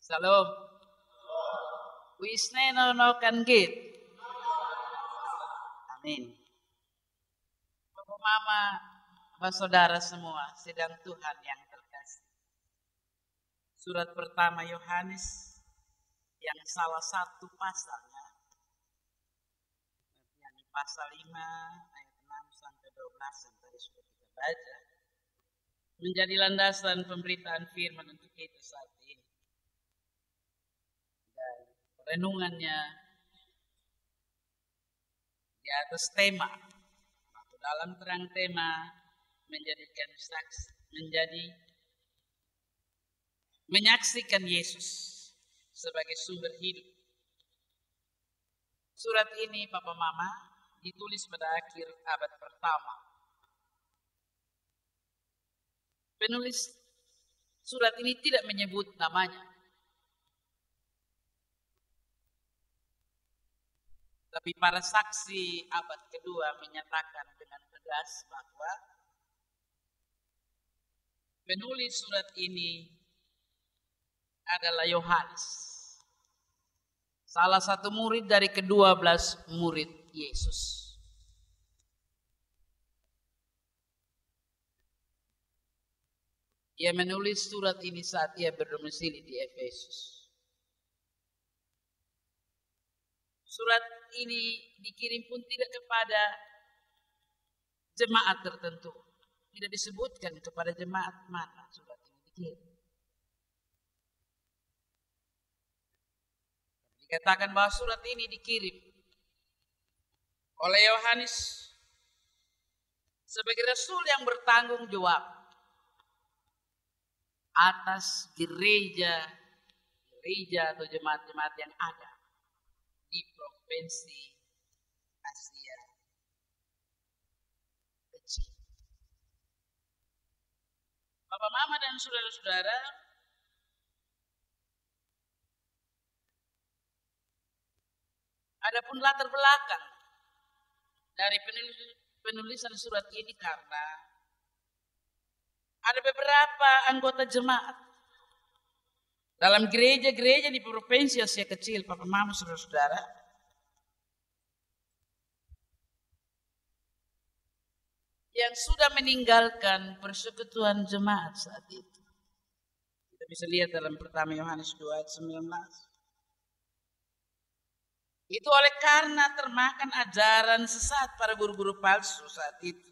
Salam. Wisne nonokan git. Amin. Bapak Mama, Bapak Saudara semua, sedang Tuhan yang terkasih. Surat pertama Yohanes yang salah satu pasalnya, yang pasal 5 ayat 6 sampai 12 yang tadi sudah kita baca, menjadi landasan pemberitaan firman untuk kita saat ini. Dan renungannya di atas tema, atau dalam terang tema menjadikan saksi, menyaksikan Yesus sebagai sumber hidup. Surat ini Papa Mama ditulis pada akhir abad pertama. Penulis surat ini tidak menyebut namanya. Tapi para saksi abad kedua menyatakan dengan tegas bahwa penulis surat ini adalah Yohanes, salah satu murid dari ke-12 murid Yesus. Ia menulis surat ini saat ia berdomisili di Efesus. Surat ini dikirim pun tidak kepada jemaat tertentu. Tidak disebutkan kepada jemaat mana surat ini dikirim. Dikatakan bahwa surat ini dikirim oleh Yohanes sebagai rasul yang bertanggung jawab atas gereja atau jemaat-jemaat yang ada di provinsi Asia Kecil. Bapak Mama dan saudara-saudara, adapun latar belakang dari penulisan surat ini karena ada beberapa anggota jemaat dalam gereja-gereja di provinsi Asia Kecil, Papa Mama, saudara-saudara, yang sudah meninggalkan persekutuan jemaat saat itu. Kita bisa lihat dalam pertama Yohanes 2 ayat 19. Itu oleh karena termakan ajaran sesat para guru-guru palsu saat itu,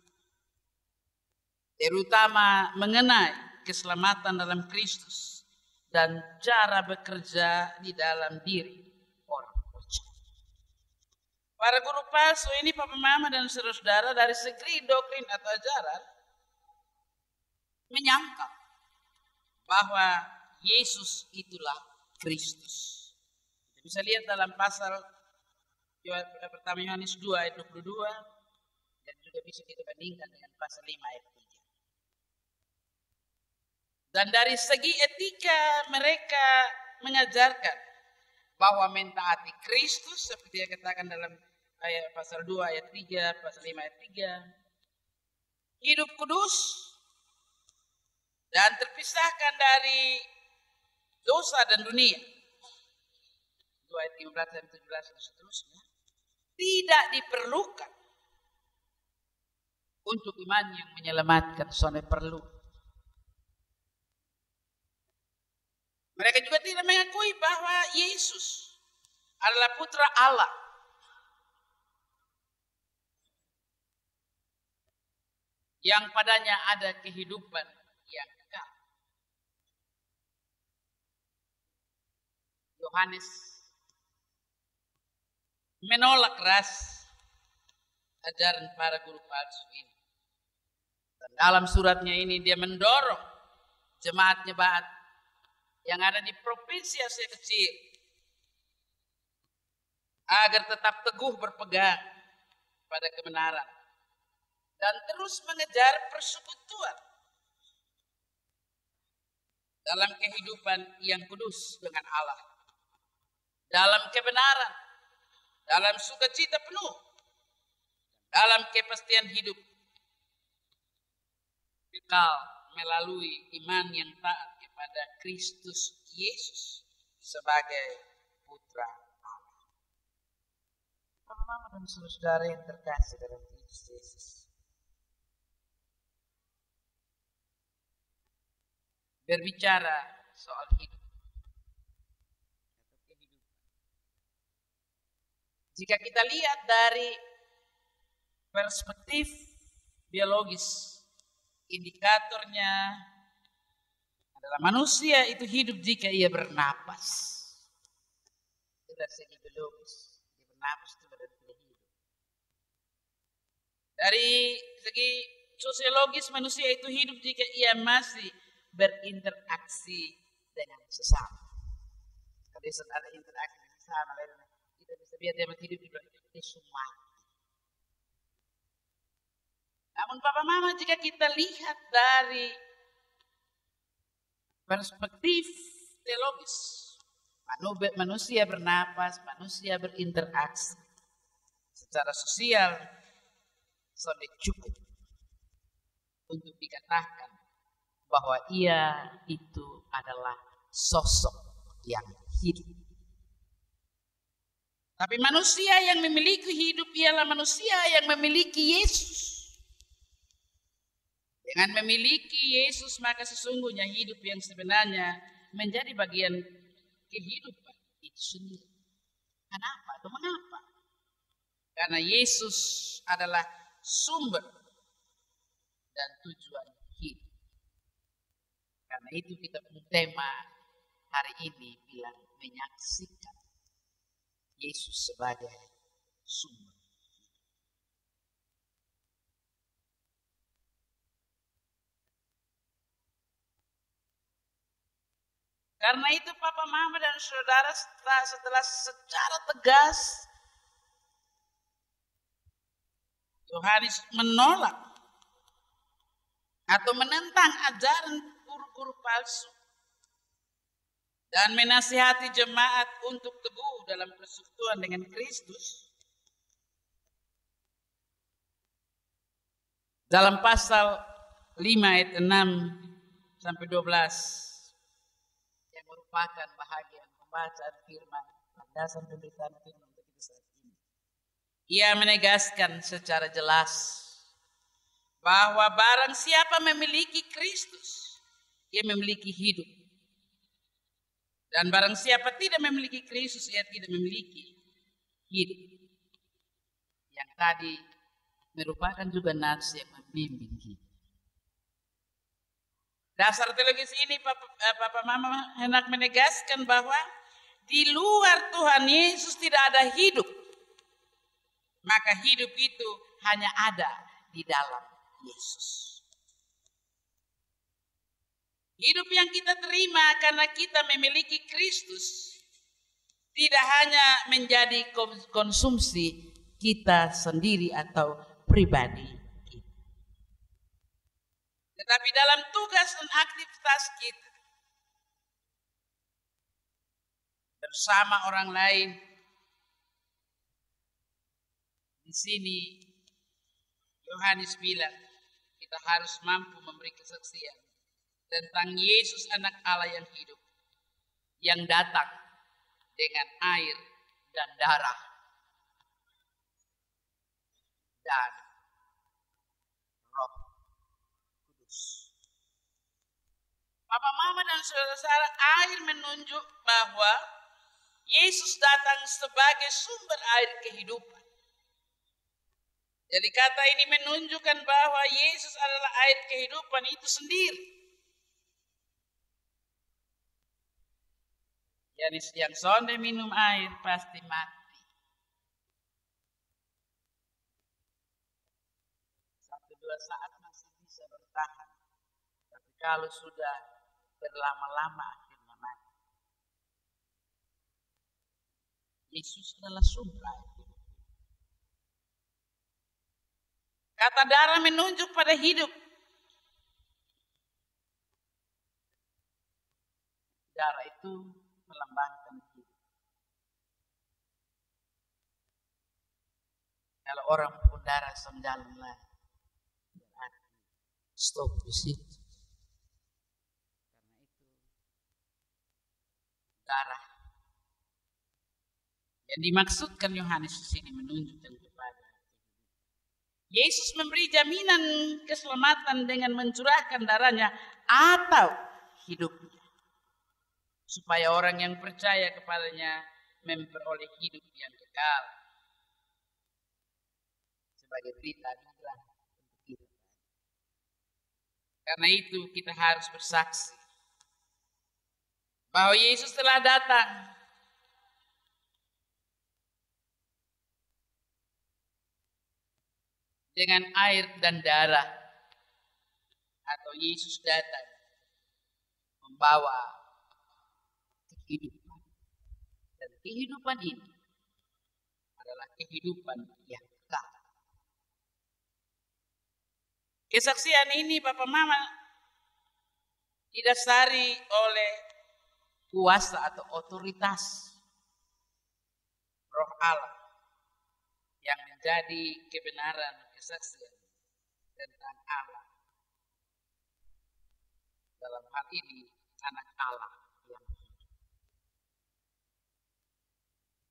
terutama mengenai keselamatan dalam Kristus dan cara bekerja di dalam diri orang percaya. Para guru palsu ini Papa Mama dan saudara-saudara dari segi doktrin atau ajaran menyangka bahwa Yesus itulah Kristus. Kita bisa lihat dalam pasal pertama Yohanes 2 ayat 22 dan juga bisa kita bandingkan dengan pasal 5 ayat 3. Dan dari segi etika mereka mengajarkan bahwa mentaati Kristus seperti yang katakan dalam ayat pasal 2 ayat 3, pasal 5 ayat 3. Hidup kudus dan terpisahkan dari dosa dan dunia. 2 ayat 15 dan 17 dan seterusnya. Tidak diperlukan untuk iman yang menyelamatkan, soalnya perlu. Mereka juga tidak mengakui bahwa Yesus adalah putra Allah. Yang padanya ada kehidupan yang kekal. Yohanes menolak keras ajaran para guru palsu ini. Dan dalam suratnya ini dia mendorong jemaat-jemaat yang ada di provinsi Asia Kecil agar tetap teguh berpegang pada kebenaran dan terus mengejar persekutuan dalam kehidupan yang kudus dengan Allah, dalam kebenaran, dalam sukacita penuh, dalam kepastian hidup kekal melalui iman yang taat kepada Kristus Yesus sebagai putra Allah. Bapak, Mama, dan saudara yang terkasih dalam Kristus Yesus, berbicara soal hidup atau kehidupan. Jika kita lihat dari perspektif biologis, indikatornya adalah manusia itu hidup jika ia bernapas. Itu dari segi biologis, dia bernapas itu berarti dia hidup. Dari segi sosiologis, manusia itu hidup jika ia masih berinteraksi dengan sesama. Kalau ada interaksi dengan sesama, kita bisa lihat dia hidup di semua. Namun Papa Mama, jika kita lihat dari perspektif teologis, manusia bernapas, manusia berinteraksi secara sosial, sudah cukup untuk dikatakan bahwa ia itu adalah sosok yang hidup. Tapi manusia yang memiliki hidup ialah manusia yang memiliki Yesus. Dengan memiliki Yesus, maka sesungguhnya hidup yang sebenarnya menjadi bagian kehidupan itu sendiri. Kenapa atau mengapa? Karena Yesus adalah sumber dan tujuan hidup. Karena itu kita punya tema hari ini bilang menyaksikan Yesus sebagai sumber. Karena itu Papa, Mama, dan saudara, setelah secara tegas Yohanes menolak atau menentang ajaran guru-guru palsu dan menasihati jemaat untuk teguh dalam persekutuan dengan Kristus, dalam pasal 5 ayat 6 sampai 12 yang merupakan bahagian pembacaan firman, landasan pemberitaan firman untuk kita saat ini. Ia menegaskan secara jelas bahwa barang siapa memiliki Kristus, ia memiliki hidup. Dan barang siapa tidak memiliki Kristus, ia tidak memiliki hidup. Yang tadi merupakan juga nats yang membimbing kita. Dasar teologis ini Papa Mama hendak menegaskan bahwa di luar Tuhan Yesus tidak ada hidup. Maka hidup itu hanya ada di dalam Yesus. Hidup yang kita terima karena kita memiliki Kristus tidak hanya menjadi konsumsi kita sendiri atau pribadi. Tetapi dalam tugas dan aktivitas kita bersama orang lain, di sini Yohanes bilang kita harus mampu memberi kesaksian tentang Yesus anak Allah yang hidup, yang datang dengan air dan darah dan Roh Kudus. Papa, Mama, dan saudara-saudara, air menunjuk bahwa Yesus datang sebagai sumber air kehidupan. Jadi kata ini menunjukkan bahwa Yesus adalah air kehidupan itu sendiri. Jadi yang sonde minum air pasti mati. Satu dua saat masih bisa bertahan. Tapi kalau sudah berlama-lama akhirnya mati. Yesus adalah sumber air. Kata darah menunjuk pada hidup. Darah itu melambangkan hidup. Kalau orang pun darah semjalanlah, berarti stop di situ. Karena itu darah Yang dimaksudkan Yohanes di sini menunjukkan kepada Yesus memberi jaminan keselamatan dengan mencurahkan darahnya atau hidupnya, supaya orang yang percaya kepadanya memperoleh hidup yang kekal. Sebagai berita inilah untuk kita. Karena itu kita harus bersaksi bahwa Yesus telah datang dengan air dan darah, atau Yesus datang membawa kehidupan. Dan kehidupan ini adalah kehidupan yang kekal. Kesaksian ini Bapak Mama didasari oleh kuasa atau otoritas Roh Allah yang menjadi kebenaran kesaksian tentang Allah. Dalam hal ini anak Allah yang hidup.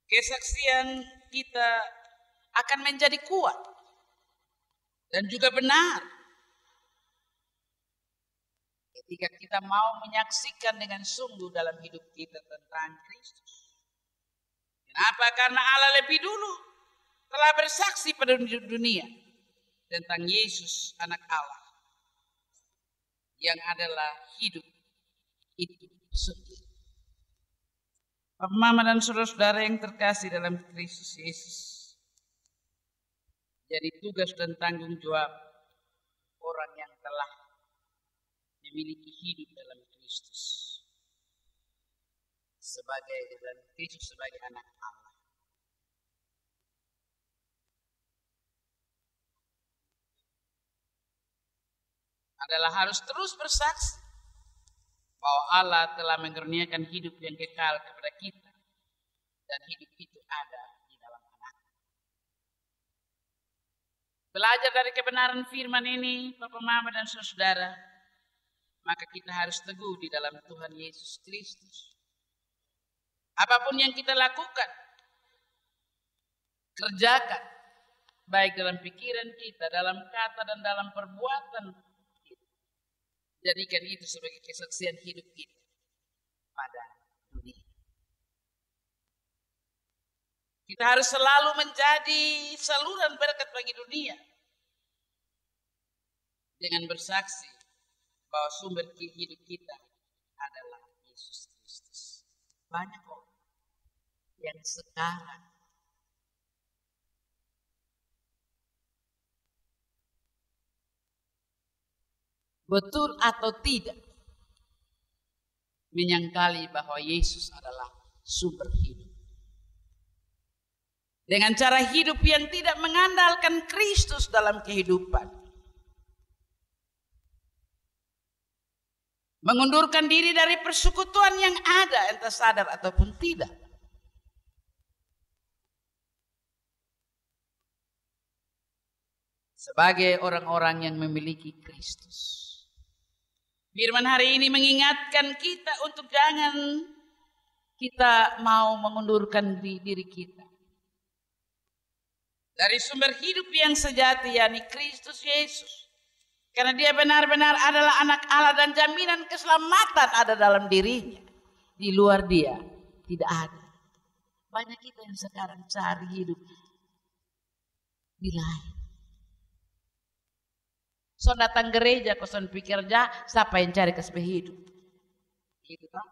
Kesaksian kita akan menjadi kuat dan juga benar ketika kita mau menyaksikan dengan sungguh dalam hidup kita tentang Kristus. Kenapa? Karena Allah lebih dulu telah bersaksi pada dunia tentang Yesus anak Allah yang adalah hidup itu sendiri. Bapak, Mama dan saudara-saudara yang terkasih dalam Kristus Yesus, jadi tugas dan tanggung jawab orang yang telah memiliki hidup dalam Kristus sebagai anak Allah. Adalah harus terus bersaksi bahwa Allah telah mengaruniakan hidup yang kekal kepada kita, dan hidup itu ada di dalam Anak. Belajar dari kebenaran firman ini, Bapak, Mama dan saudara, maka kita harus teguh di dalam Tuhan Yesus Kristus. Apapun yang kita lakukan, kerjakan, baik dalam pikiran kita, dalam kata dan dalam perbuatan kita, jadikan itu sebagai kesaksian hidup kita pada dunia. Kita harus selalu menjadi saluran berkat bagi dunia dengan bersaksi bahwa sumber hidup kita adalah Yesus Kristus. Banyak orang yang sekarang betul atau tidak menyangkali bahwa Yesus adalah sumber hidup. Dengan cara hidup yang tidak mengandalkan Kristus dalam kehidupan. Mengundurkan diri dari persekutuan yang ada, entah sadar ataupun tidak. Sebagai orang-orang yang memiliki Kristus. Firman hari ini mengingatkan kita untuk jangan kita mau mengundurkan diri kita dari sumber hidup yang sejati, yakni Kristus Yesus. Karena dia benar-benar adalah anak Allah dan jaminan keselamatan ada dalam dirinya. Di luar dia tidak ada. Banyak kita yang sekarang cari hidup di lain. So datang gereja, kosan pikir siapa yang cari kasih hidup. Gitu kan?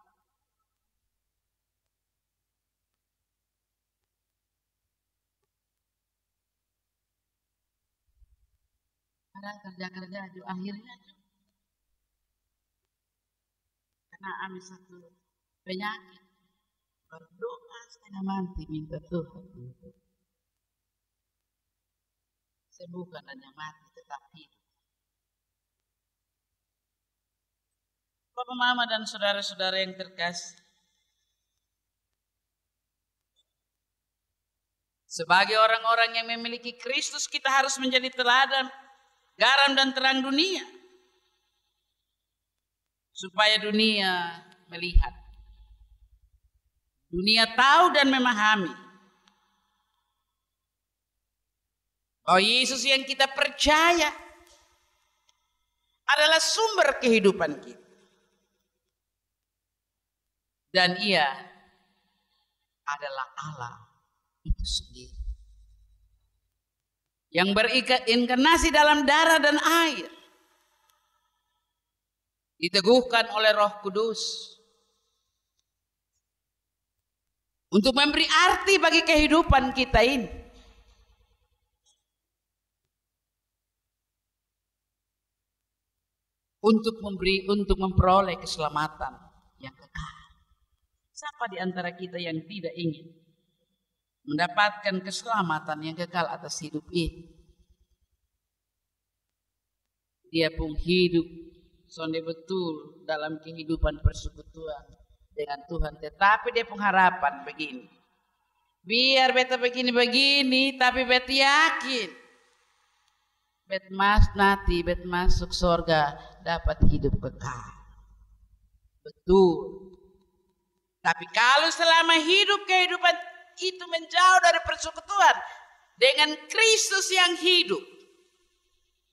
Padahal kerja-kerja juga akhirnya karena ambil satu penyakit, berdoa setengah mati minta Tuhan untuk sembuhkan, dan yang mati tetap hidup. Bapak, Mama dan saudara-saudara yang terkasih, sebagai orang-orang yang memiliki Kristus, kita harus menjadi teladan, garam dan terang dunia, supaya dunia melihat, dunia tahu dan memahami bahwa Yesus yang kita percaya adalah sumber kehidupan kita. Dan Ia adalah Allah itu sendiri, yang berinkarnasi dalam darah dan air, diteguhkan oleh Roh Kudus untuk memberi arti bagi kehidupan kita ini. Untuk memperoleh keselamatan yang kekal. Siapa di antara kita yang tidak ingin mendapatkan keselamatan yang kekal atas hidup ini? Dia pun hidup sonde betul dalam kehidupan persekutuan dengan Tuhan, tetapi dia pengharapan begini, biar beta begini-begini, tapi beta yakin bet masuk surga dapat hidup kekal. Betul. Tapi kalau selama hidup kehidupan itu menjauh dari persekutuan dengan Kristus yang hidup,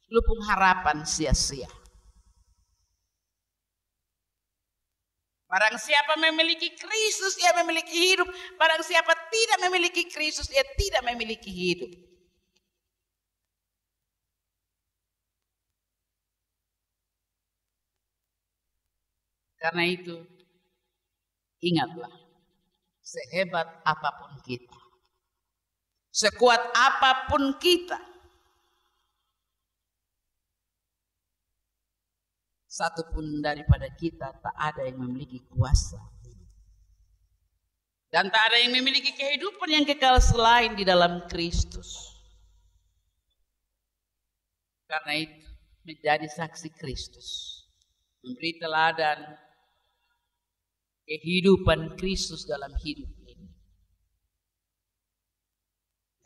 lu pun harapan sia-sia. Barang siapa memiliki Kristus, ia memiliki hidup. Barang siapa tidak memiliki Kristus, ia tidak memiliki hidup. Karena itu, ingatlah, sehebat apapun kita, sekuat apapun kita, satupun daripada kita tak ada yang memiliki kuasa. Dan tak ada yang memiliki kehidupan yang kekal selain di dalam Kristus. Karena itu, menjadi saksi Kristus, memberi teladan kehidupan Kristus dalam hidup ini,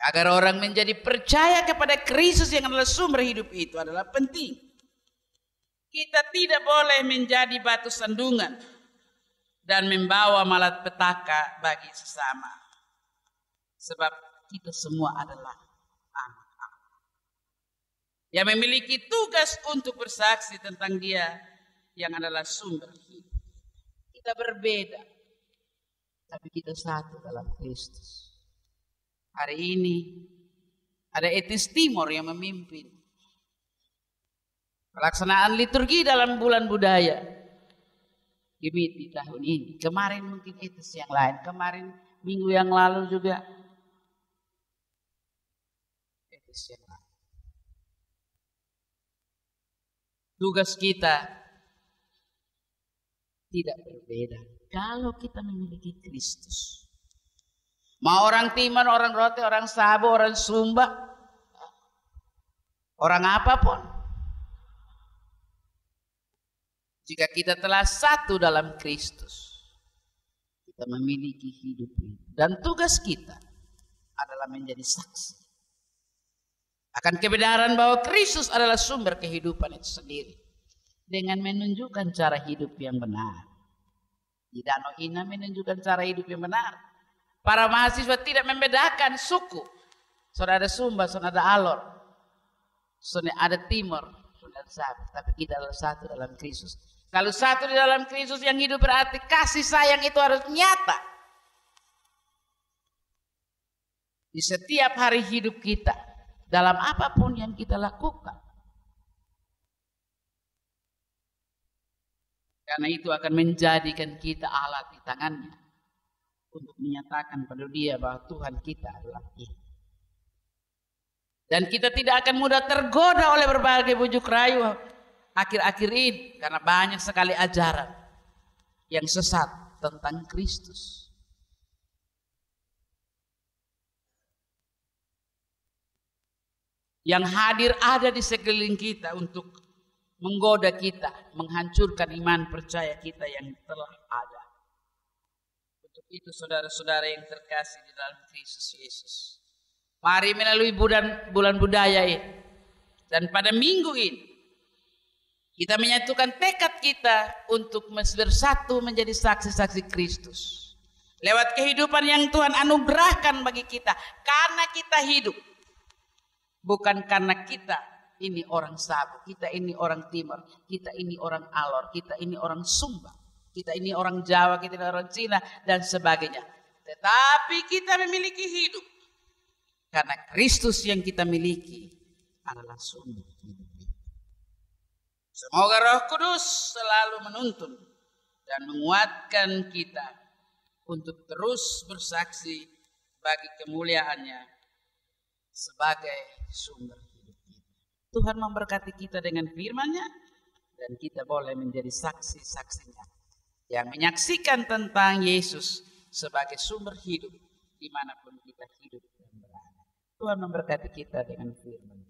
agar orang menjadi percaya kepada Kristus yang adalah sumber hidup itu adalah penting. Kita tidak boleh menjadi batu sandungan dan membawa malapetaka bagi sesama, sebab kita semua adalah anak Allah yang memiliki tugas untuk bersaksi tentang Dia yang adalah sumber hidup. Kita berbeda, tapi kita satu dalam Kristus. Hari ini ada etnis Timor yang memimpin pelaksanaan liturgi dalam bulan budaya Gemiti tahun ini. Kemarin mungkin etnis yang lain, kemarin minggu yang lalu juga etnis yang lain. Tugas kita tidak berbeda kalau kita memiliki Kristus. Mau orang Timor, orang Rote, orang Sabo, orang Sumba, orang apapun, jika kita telah satu dalam Kristus, kita memiliki hidup ini. Dan tugas kita adalah menjadi saksi akan kebenaran bahwa Kristus adalah sumber kehidupan itu sendiri, dengan menunjukkan cara hidup yang benar. Di Danau Ina menunjukkan cara hidup yang benar. Para mahasiswa tidak membedakan suku. Saudara Sumba, saudara Alor, saudara ada Timor, saudara Sabo, tapi kita adalah satu dalam Kristus. Kalau satu di dalam Kristus yang hidup berarti kasih sayang itu harus nyata di setiap hari hidup kita, dalam apapun yang kita lakukan. Karena itu akan menjadikan kita alat di tangannya untuk menyatakan pada Dia bahwa Tuhan kita adalah Dia. Dan kita tidak akan mudah tergoda oleh berbagai bujuk rayu akhir-akhir ini, karena banyak sekali ajaran yang sesat tentang Kristus. Yang hadir ada di sekeliling kita untuk menggoda kita, menghancurkan iman percaya kita yang telah ada. Untuk itu saudara-saudara yang terkasih di dalam Kristus Yesus, mari melalui bulan budaya ini, dan pada minggu ini kita menyatukan tekad kita untuk bersatu menjadi saksi-saksi Kristus lewat kehidupan yang Tuhan anugerahkan bagi kita. Karena kita hidup Bukan karena kita ini orang Sabu, kita ini orang Timur, kita ini orang Alor, kita ini orang Sumba, kita ini orang Jawa, kita ini orang Cina, dan sebagainya. Tetapi kita memiliki hidup. Karena Kristus yang kita miliki adalah sumber hidup. Semoga Roh Kudus selalu menuntun dan menguatkan kita untuk terus bersaksi bagi kemuliaannya sebagai sumber hidup kita. Tuhan memberkati kita dengan firman-Nya dan kita boleh menjadi saksi-saksinya yang menyaksikan tentang Yesus sebagai sumber hidup dimanapun kita hidup dan berada. Tuhan memberkati kita dengan firman.